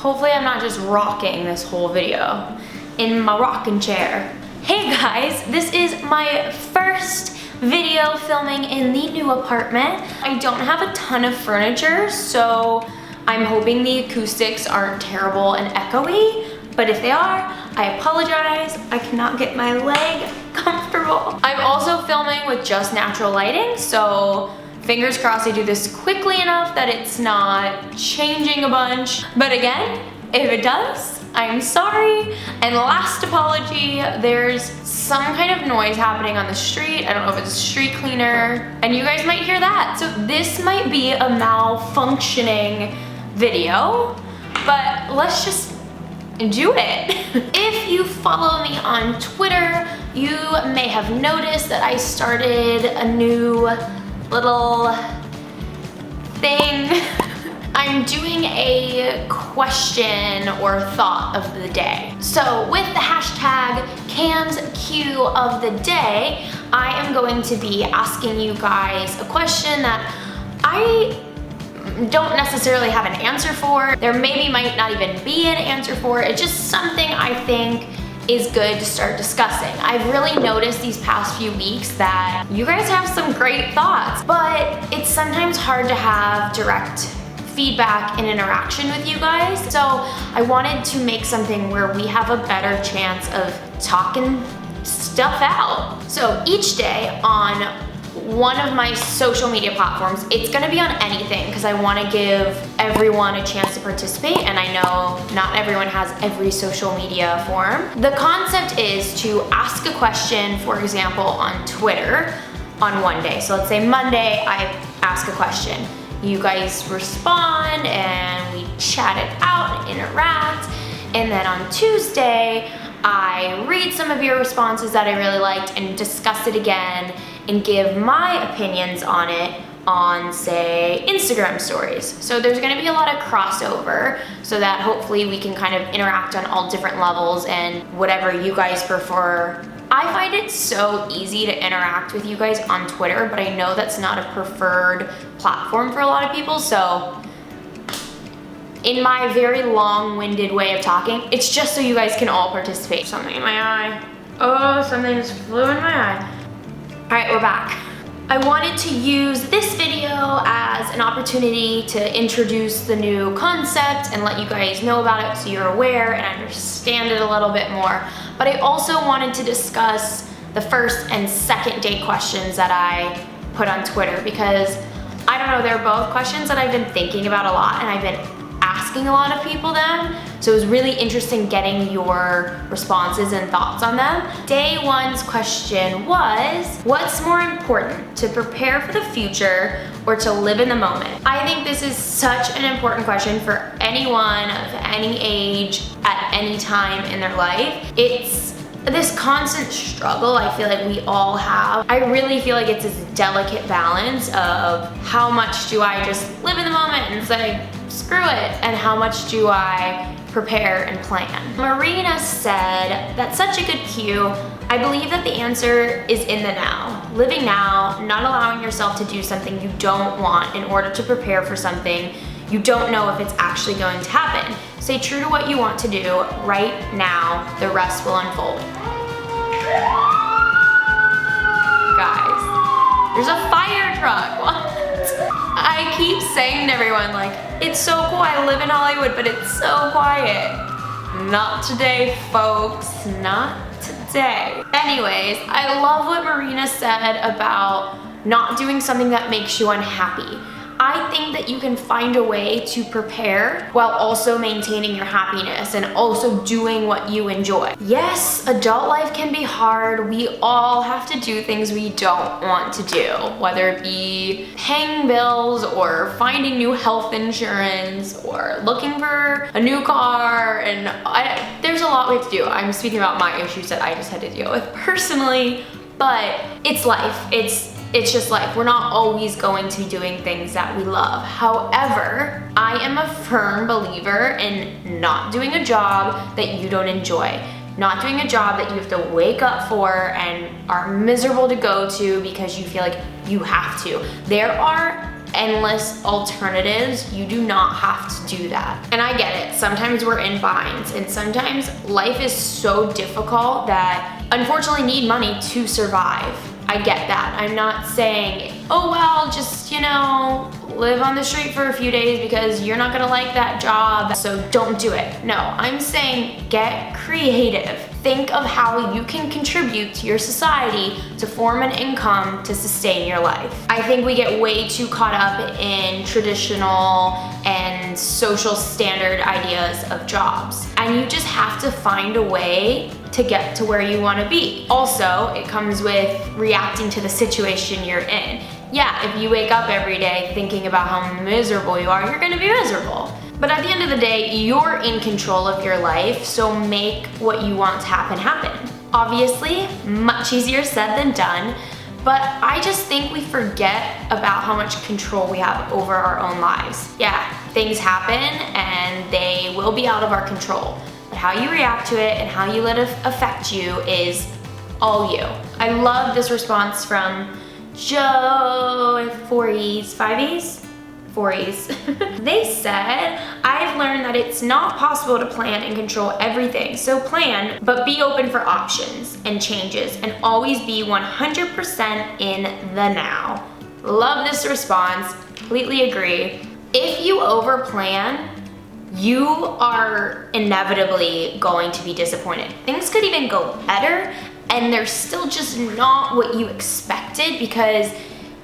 Hopefully I'm not just rocking this whole video in my rocking chair. Hey guys, this is my first video filming in the new apartment. I don't have a ton of furniture, so I'm hoping the acoustics aren't terrible and echoey, but if they are, I apologize. I cannot get my leg comfortable. I'm also filming with just natural lighting, so fingers crossed I do this quickly enough that it's not changing a bunch. But again, if it does, I'm sorry. And last apology, there's some kind of noise happening on the street. I don't know if it's a street cleaner, and you guys might hear that. So this might be a malfunctioning video, but let's just do it. If you follow me on Twitter, you may have noticed that I started a new little thing. I'm doing a question or thought of the day. So with the hashtag Cam's Q of the day, I am going to be asking you guys a question that I don't necessarily have an answer for. There might not even be an answer for. It's just something I think is good to start discussing. I've really noticed these past few weeks that you guys have some great thoughts, but it's sometimes hard to have direct feedback and interaction with you guys. So I wanted to make something where we have a better chance of talking stuff out. So each day on one of my social media platforms, it's gonna be on anything because I want to give everyone a chance to participate, and I know not everyone has every social media form. The concept is to ask a question, for example, on Twitter on one day. So let's say Monday, I ask a question. You guys respond and we chat it out and interact. And then on Tuesday, I read some of your responses that I really liked and discuss it again and give my opinions on it on, say, Instagram stories. So there's gonna be a lot of crossover so that hopefully we can kind of interact on all different levels and whatever you guys prefer. I find it so easy to interact with you guys on Twitter, but I know that's not a preferred platform for a lot of people, so in my very long-winded way of talking, it's just so you guys can all participate. Something in my eye. Oh, something just flew in my eye. All right, we're back. I wanted to use this video as an opportunity to introduce the new concept and let you guys know about it so you're aware and understand it a little bit more. But I also wanted to discuss the first and second day questions that I put on Twitter because, I don't know, they're both questions that I've been thinking about a lot and I've been asking a lot of people them. So it was really interesting getting your responses and thoughts on them. Day one's question was, what's more important, to prepare for the future or to live in the moment? I think this is such an important question for anyone of any age at any time in their life. It's this constant struggle I feel like we all have. I really feel like it's this delicate balance of how much do I just live in the moment and say, screw it, and how much do I prepare and plan? Marina said, that's such a good cue. I believe that the answer is in the now. Living now, not allowing yourself to do something you don't want in order to prepare for something you don't know if it's actually going to happen. Stay true to what you want to do right now. The rest will unfold. Guys, there's a fire truck. What? I keep saying to everyone, like, it's so cool, I live in Hollywood, but it's so quiet. Not today, folks, not today. Anyways, I love what Marina said about not doing something that makes you unhappy. I think that you can find a way to prepare while also maintaining your happiness and also doing what you enjoy. Yes, adult life can be hard. We all have to do things we don't want to do, whether it be paying bills or finding new health insurance or looking for a new car, and there's a lot we have to do. I'm speaking about my issues that I just had to deal with personally, but it's life. It's just life. We're not always going to be doing things that we love. However, I am a firm believer in not doing a job that you don't enjoy. Not doing a job that you have to wake up for and are miserable to go to because you feel like you have to. There are endless alternatives. You do not have to do that. And I get it, sometimes we're in binds and sometimes life is so difficult that unfortunately need money to survive. I get that. I'm not saying, oh well, just, you know, live on the street for a few days because you're not gonna like that job, so don't do it. No, I'm saying get creative. Think of how you can contribute to your society to form an income to sustain your life. I think we get way too caught up in traditional and social standard ideas of jobs. And you just have to find a way to get to where you want to be. Also, it comes with reacting to the situation you're in. Yeah, if you wake up every day thinking about how miserable you are, you're gonna be miserable. But at the end of the day, you're in control of your life, so make what you want to happen, happen. Obviously, much easier said than done, but I just think we forget about how much control we have over our own lives. Yeah, things happen and they will be out of our control. But how you react to it and how you let it affect you is all you. I love this response from Joe, 4E's, 5E's? 4E's. They said, I've learned that it's not possible to plan and control everything. So plan, but be open for options and changes and always be 100% in the now. Love this response, completely agree. If you overplan, you are inevitably going to be disappointed. Things could even go better and they're still just not what you expected because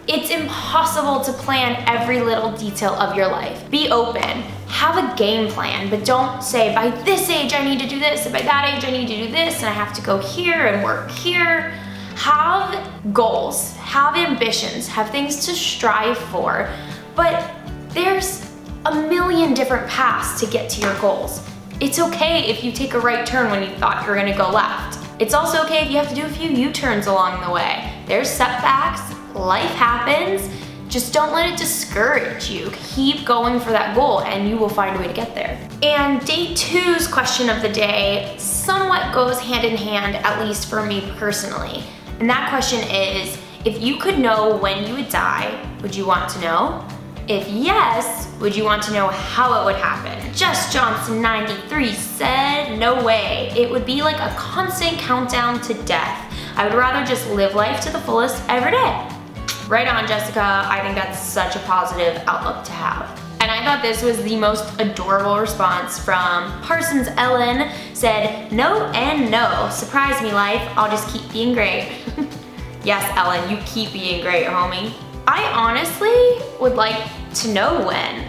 it's impossible to plan every little detail of your life. Be open, have a game plan, but don't say by this age I need to do this, and by that age I need to do this, and I have to go here and work here. Have goals, have ambitions, have things to strive for, but there's a million different paths to get to your goals. It's okay if you take a right turn when you thought you were gonna go left. It's also okay if you have to do a few U-turns along the way. There's setbacks, life happens, just don't let it discourage you. Keep going for that goal and you will find a way to get there. And day 2's question of the day somewhat goes hand in hand, at least for me personally. And that question is, if you could know when you would die, would you want to know? If yes, would you want to know how it would happen? Just Johnson 93 said, no way. It would be like a constant countdown to death. I would rather just live life to the fullest every day. Right on, Jessica. I think that's such a positive outlook to have. And I thought this was the most adorable response from Parsons Ellen. Said, no and no. Surprise me, life. I'll just keep being great. Yes, Ellen, you keep being great, homie. I honestly would like to know when.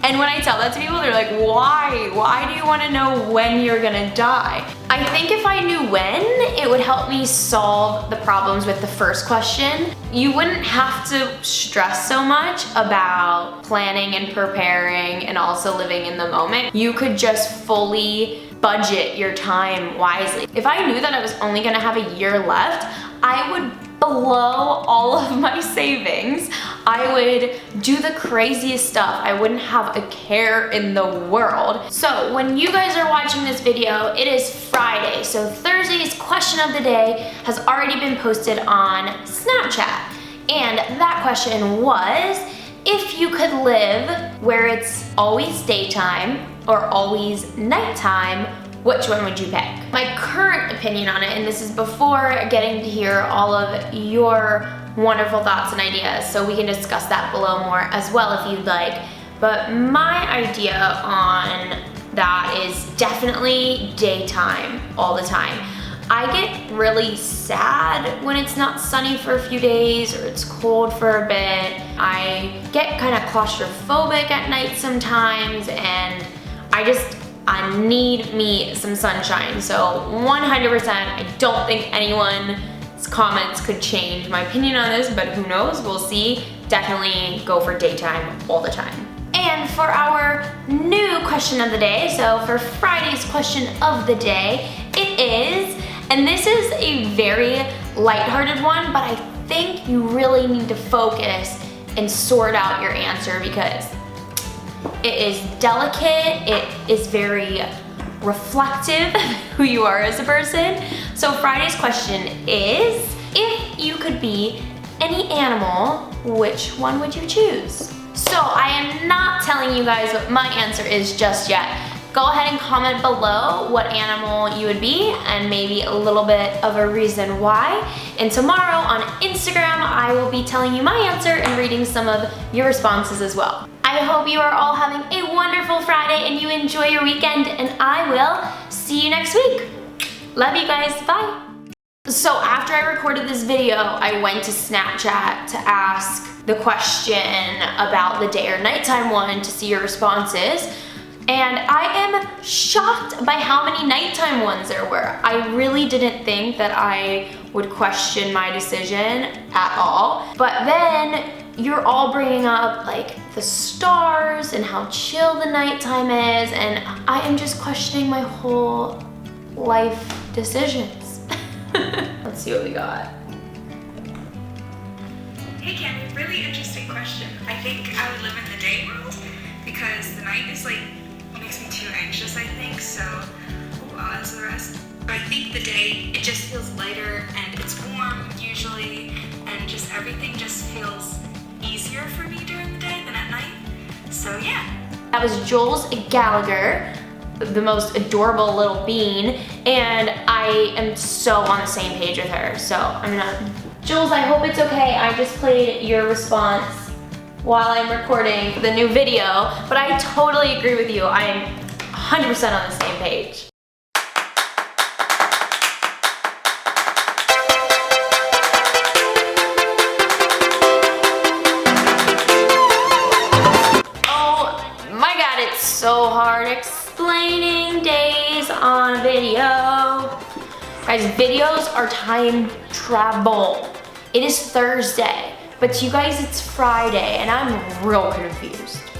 And when I tell that to people, they're like, why? Why do you want to know when you're gonna die? I think if I knew when, it would help me solve the problems with the first question. You wouldn't have to stress so much about planning and preparing and also living in the moment. You could just fully budget your time wisely. If I knew that I was only gonna have a year left, I would blow all of my savings. I would do the craziest stuff. I wouldn't have a care in the world. So when you guys are watching this video, it is Friday. So Thursday's question of the day has already been posted on Snapchat. And that question was, if you could live where it's always daytime or always nighttime, which one would you pick? My current opinion on it, and this is before getting to hear all of your wonderful thoughts and ideas, so we can discuss that below more as well if you'd like. But my idea on that is definitely daytime all the time. I get really sad when it's not sunny for a few days or it's cold for a bit. I get kind of claustrophobic at night sometimes, and I need me some sunshine. So 100%, I don't think anyone's comments could change my opinion on this, but who knows, we'll see. Definitely go for daytime all the time. And for our new question of the day, so for Friday's question of the day, it is, and this is a very lighthearted one, but I think you really need to focus and sort out your answer because it is delicate, it is very reflective of who you are as a person. So Friday's question is, if you could be any animal, which one would you choose? So I am not telling you guys what my answer is just yet. Go ahead and comment below what animal you would be and maybe a little bit of a reason why. And tomorrow on Instagram, I will be telling you my answer and reading some of your responses as well. I hope you are all having a wonderful Friday and you enjoy your weekend, and I will see you next week. Love you guys, bye. So after I recorded this video, I went to Snapchat to ask the question about the day or nighttime one to see your responses. And I am shocked by how many nighttime ones there were. I really didn't think that I would question my decision at all. But then you're all bringing up like the stars and how chill the nighttime is, and I am just questioning my whole life decisions. Let's see what we got. Hey Cammie, really interesting question. I think I would live in the day world because the night is like, makes me too anxious, I think, so I'll answer the rest. I think the day, it just feels lighter and it's warm usually, and just everything just feels easier for me during the day than at night, so yeah. That was Jules Gallagher, the most adorable little bean, and I am so on the same page with her, so I'm gonna... Jules, I hope it's okay, I just played your response while I'm recording the new video, but I totally agree with you. I am 100% on the same page. Oh my God, it's so hard explaining days on video. Guys, videos are time travel. It is Thursday. But to you guys, it's Friday, and I'm real confused.